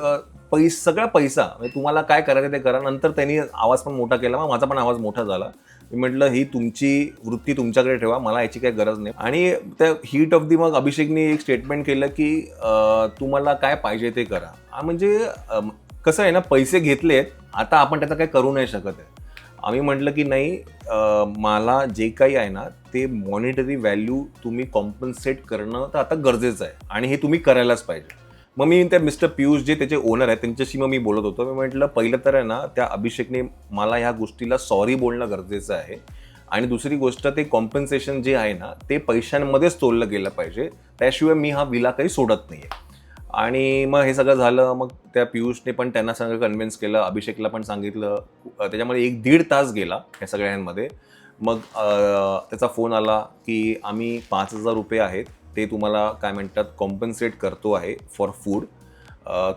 सगळा पैसा म्हणजे तुम्हाला काय करायचं ते करा. नंतर त्यांनी आवाज पण मोठा केला, मग माझा पण आवाज मोठा झाला. मी म्हटलं ही तुमची वृत्ती तुमच्याकडे ठेवा, मला याची काही गरज नाही. आणि त्या हीट ऑफ दी मग अभिषेकने एक स्टेटमेंट केलं की तुम्हाला काय पाहिजे ते करा. म्हणजे कसं आहे ना, पैसे घेतलेत, आता आपण त्याचा काही करू नाही शकत आहे. आम्ही म्हटलं की नाही, मला जे काही आहे ना ते मॉनिटरी व्हॅल्यू तुम्ही कॉम्पन्सेट करणं तर आता गरजेचं आहे आणि हे तुम्ही करायलाच पाहिजे. मग मी त्या मिस्टर पियुष जे त्याचे ओनर आहेत त्यांच्याशी मग मी बोलत होतो. मी म्हटलं पहिलं तर आहे ना, त्या अभिषेकने मला ह्या गोष्टीला सॉरी बोलणं गरजेचं आहे आणि दुसरी गोष्ट ते कॉम्पन्सेशन जे आहे ना ते पैशांमध्येच तोललं गेलं पाहिजे, त्याशिवाय मी हा विला काही सोडत नाही आहे. आणि मग हे सगळं झालं. मग त्या पियुषने पण त्यांना सगळं कन्व्हिन्स केलं, अभिषेकला पण सांगितलं. त्याच्यामध्ये 1-1.5 तास गेला या सगळ्यांमध्ये. मग त्याचा फोन आला की आम्ही 5,000 रुपये आहेत ते तुम्हाला काय म्हणतात कॉम्पन्सेट करतो आहे फॉर फूड.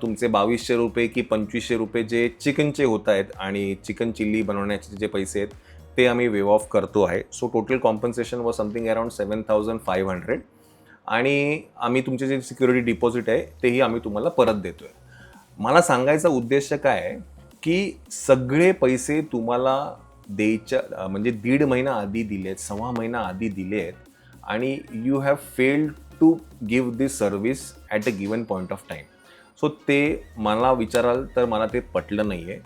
तुमचे 2,200 रुपये की 2,500 रुपये जे चिकनचे होत आहेत आणि चिकन चिल्ली बनवण्याचे जे पैसे आहेत ते आम्ही वेव ऑफ करतो आहे. So total compensation was something around 7,500 आणि आम्ही तुमचे जे सिक्युरिटी डिपॉझिट आहे तेही आम्ही तुम्हाला परत देतोय. मला सांगायचा उद्देश काय आहे की सगळे पैसे तुम्हाला द्यायच्या म्हणजे 1.5 महिना आधी दिलेत, 6 महिना आधी दिलेत आणि you have failed to give this service at a given point of time. So ते मला विचाराल तर मला ते पटलं नाही आहे.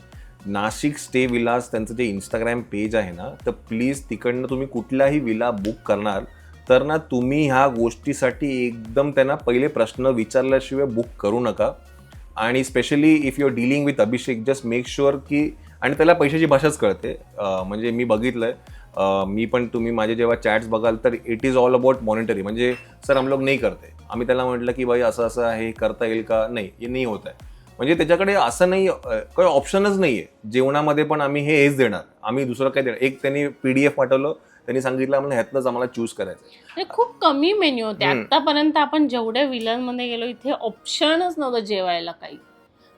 नाशिक स्टे विलास त्यांचं जे इंस्टाग्राम पेज आहे ना, तर प्लीज तिकडनं तुम्ही कुठलाही विला बुक करणार तर ना तुम्ही ह्या गोष्टीसाठी एकदम त्यांना पहिले प्रश्न विचारल्याशिवाय बुक करू नका. आणि specially if you are dealing with Abhishek just make sure की, आणि त्याला पैशाची भाषाच कळते. म्हणजे मी बघितलंय, मी पण, तुम्ही माझे जेव्हा चॅट्स बघाल तर it is all about monetary. म्हणजे सर हम लोग नाही करते. आम्ही त्याला म्हटलं की भाई असं असं आहे, करता येईल का? नाही, हे नाही होत आहे. म्हणजे त्याच्याकडे असं नाही, काही ऑप्शनच नाही आहे. जेवणामध्ये पण आम्ही हेच देणार, आम्ही दुसरं काय देणार. एक त्यांनी PDF पाठवलं, त्यांनी सांगितलं आम्हाला ह्यातनंच आम्हाला चूज करायचं. खूप कमी मेन्यू होते आतापर्यंत. आपण जेवढ्या विलनमध्ये गेलो इथे ऑप्शनच नव्हतं जेवायला काही.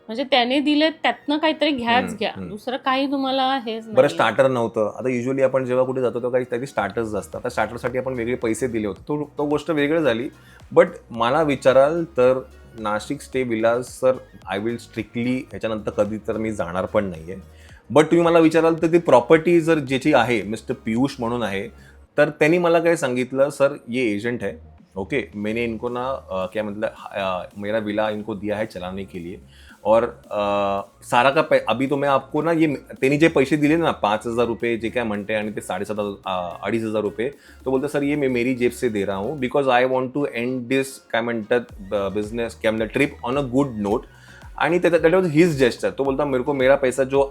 म्हणजे त्याने दिले त्यातनं काहीतरी घ्याच घ्या, दुसरं काही तुम्हाला हेच बरं नाही. स्टार्टर नव्हतं. आता युजली आपण जेव्हा कुठे जातो तेव्हा काही स्टार्टर्स असतात. आता स्टार्टरसाठी आपण वेगळे पैसे दिले होते, तो गोष्ट वेगळी झाली. बट मला विचाराल तर Nashik stay Vilas sir, I will strictly ह्याच्यानंतर कधी तर मी जाणार पण नाही आहे. बट तुम्ही मला विचाराल तर ती प्रॉपर्टी जर ज्याची आहे, मिस्टर पियुष म्हणून आहे, तर त्यांनी मला काय सांगितलं, सर ये एजेंट है, ओके, मैंने इनको ना क्या मतलब मेरा विला इनको दिया है चलाने के लिए, और सारा का अभी तो मैं आपको ना, ये त्यांनी जे पैसे दिले ना 5,000 रुपये जे काय म्हणते, आणि ते 2,500 रुपये, तो बोलतो सर ये मैं मेरी जेब से दे रहा हूँ because I want to end this काय म्हणतात बिझनेस क्या म्हणतात trip on a good note. आणि दैट वॉज हिज जेस्टर. तो बोलता मेरे को मेरा पैसा जो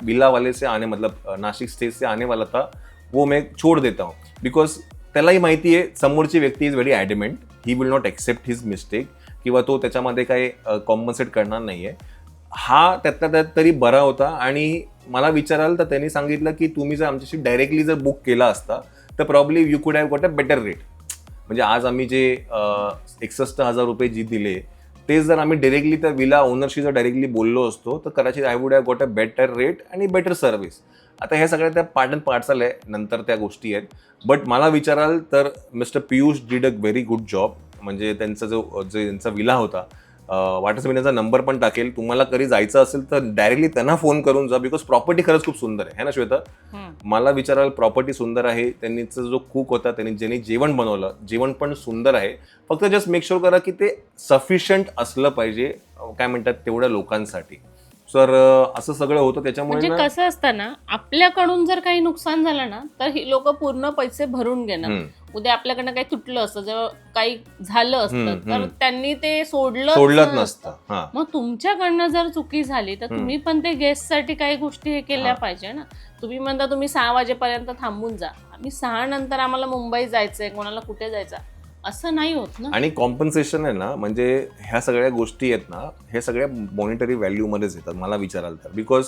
विला वाले से आने, मतलब नाशिक स्टेज से आने वाला था, वो मैं छोड़ देता हूँ. बिकॉज त्यालाही माहिती आहे समोरची व्यक्ती is very adamant, he will not accept his mistake, किंवा तो त्याच्यामध्ये काही कॉम्पन्सेट करणार नाही आहे. हा त्यातल्या त्यात तरी बरा होता. आणि मला विचाराल तर त्यांनी सांगितलं की तुम्ही जर आमच्याशी डायरेक्टली जर बुक केला असता तर प्रॉब्ली यू कुड have got a better rate. म्हणजे आज आम्ही जे 61,000 रुपये जी दिले, तेच जर आम्ही डायरेक्टली त्या विला ओनरशी जर डायरेक्टली बोललो असतो तर कदाचित I would have got a better rate आणि बेटर सर्व्हिस. आता ह्या सगळ्या त्या पार्ट अँड पार्सल आहे, नंतर त्या गोष्टी आहेत. बट मला विचाराल तर mister Piyush did a very good job. म्हणजे त्यांचा जो त्यांचा विला होता, वाटच मी त्यांचा नंबर पण टाकेल, तुम्हाला कधी जायचं असेल तर डायरेक्टली त्यांना फोन करून जा, बिकॉज प्रॉपर्टी खरंच खूप सुंदर आहे ना श्वेता. मला विचाराल, प्रॉपर्टी सुंदर आहे. त्यांनीचा जो कुक होता, ज्यांनी जेवण बनवलं, जेवण पण सुंदर आहे. फक्त जस्ट मेक शुअर करा की ते सफिशियंट असलं पाहिजे, काय म्हणतात तेवढ्या लोकांसाठी. सर असं सगळं होतं. त्याच्यामुळे म्हणजे कसं असतं ना, आपल्याकडून जर काही नुकसान झालं ना तर ही लोक पूर्ण पैसे भरून घेणार. उद्या आपल्याकडनं काही तुटलं असतं, जेव्हा काही झालं असतं तर त्यांनी ते सोडलंच नसतं. मग तुमच्याकडनं जर चुकी झाली तर तुम्ही पण ते गेस्टसाठी काही गोष्टी हे केल्या पाहिजे ना. तुम्ही म्हणता तुम्ही 6 वाजेपर्यंत थांबून जा, आम्ही 6 नंतर आम्हाला मुंबई जायचंय, कोणाला कुठे जायचं, असं नाही होत ना. आणि कॉम्पन्सेशन आहे ना, म्हणजे ह्या सगळ्या गोष्टी आहेत ना, हे सगळ्या मॉनिटरी व्हॅल्यूमध्येच येतात मला विचाराल तर. Because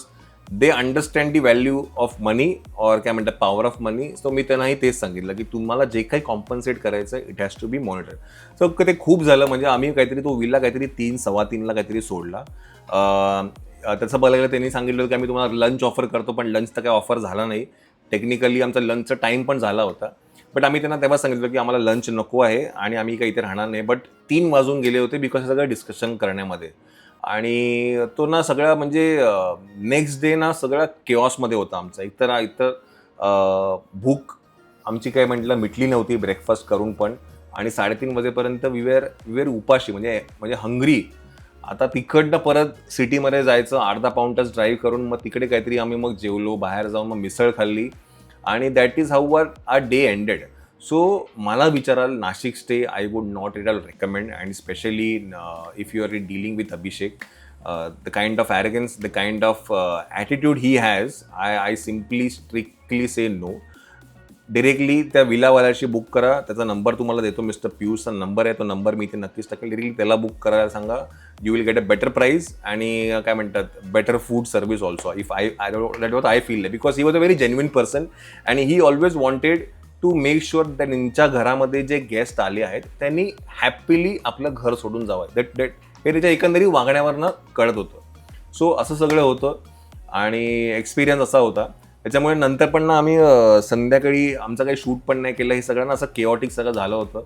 they understand the value of money, और काय म्हणतात पॉवर ऑफ मनी. सो मी त्यांनाही तेच सांगितलं की तुम्हाला जे काही कॉम्पन्सेट करायचं आहे, it has to be monitor. So ते खूप झालं. म्हणजे आम्ही काहीतरी तो विला काहीतरी 3-3:15 काहीतरी सोडला. त्याचं बघायला त्यांनी सांगितलं की आम्ही तुम्हाला लंच ऑफर करतो, पण लंच तर काही ऑफर झाला नाही. टेक्निकली आमचा लंचचा टाईम पण झाला होता. बट आम्ही त्यांना तेव्हा सांगितलं की आम्हाला लंच नको आहे आणि आम्ही काही इथे राहणार नाही. बट 3 वाजून गेले होते बिकॉज सगळं डिस्कशन करण्यामध्ये. आणि तो ना सगळा म्हणजे नेक्स्ट डे ना सगळा केऑसमध्ये होता आमचा. इतर भूक आमची काय म्हटलं मिटली नव्हती ब्रेकफास्ट करून पण. आणि 3:30 वाजेपर्यंत विवेर उपाशी, म्हणजे हंग्री. आता तिकडनं परत सिटीमध्ये जायचं, अर्धा पाऊण तास ड्राईव्ह करून, मग तिकडे काहीतरी आम्ही मग जेवलो, बाहेर जाऊन मग मिसळ खाल्ली, आणि that is how our day ended. So मला विचाराल, Nashik stay I would not at all recommend, and specially if you are dealing with Abhishek, the kind of arrogance, the kind of attitude he has, I simply strictly say no. Directly त्या विलावाल्याशी book करा. त्याचा number तुम्हाला देतो, mister पियुषचा number आहे, तो number मी इथे नक्कीच टाकेल. डिरेक्टली त्याला बुक करायला सांगा. You will get a better price आणि काय म्हणतात better food service also. If that what I feel, because he was a very genuine person and he always wanted to make sure that त्यांच्या घरामध्ये जे guest आले आहेत त्यांनी happily आपलं घर सोडून जावं. हे त्याच्या एकंदरीत वागण्यावरनं कळत होतं. सो असं सगळं होतं आणि एक्सपिरियन्स असा होता. त्याच्यामुळे नंतर पण ना आम्ही संध्याकाळी आमचं काही शूट पण नाही केलं. हे सगळं ना असं केओटिक सगळं झालं होतं.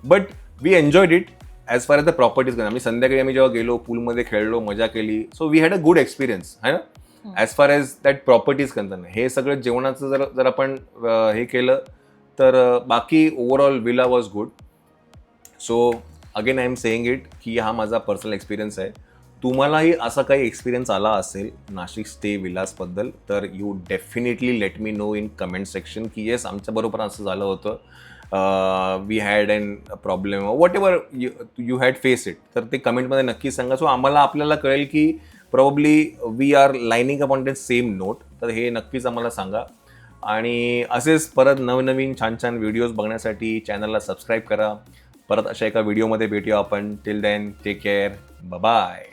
But we enjoyed it as far as the properties. आम्ही संध्याकाळी जेव्हा गेलो, पूलमध्ये खेळलो, मजा केली. So we had a good experience आहे ना as far age that properties concern. हे सगळं जेवणाचं जर आपण हे केलं तर बाकी overall villa was good. So again I am saying it की हा माझा पर्सनल एक्सपिरियन्स आहे. तुम्हालाही असा काही एक्सपिरियन्स आला असेल नाशिक स्टे विलासबद्दल तर you definitely let me know in comment section की येस आमच्याबरोबर असं झालं होतं. We had an problem whatever you had face it, तर ते कमेंटमध्ये नक्की सांगा. सो आम्हाला आपल्याला कळेल की probably we are lining up on the same note. तर हे नक्कीच आम्हाला सांगा. आणि असेच परत नवनवीन छान छान व्हिडिओज बघण्यासाठी चॅनलला सबस्क्राईब करा. परत अशा एका व्हिडिओमध्ये भेटूया आपण. Till then take care, bye.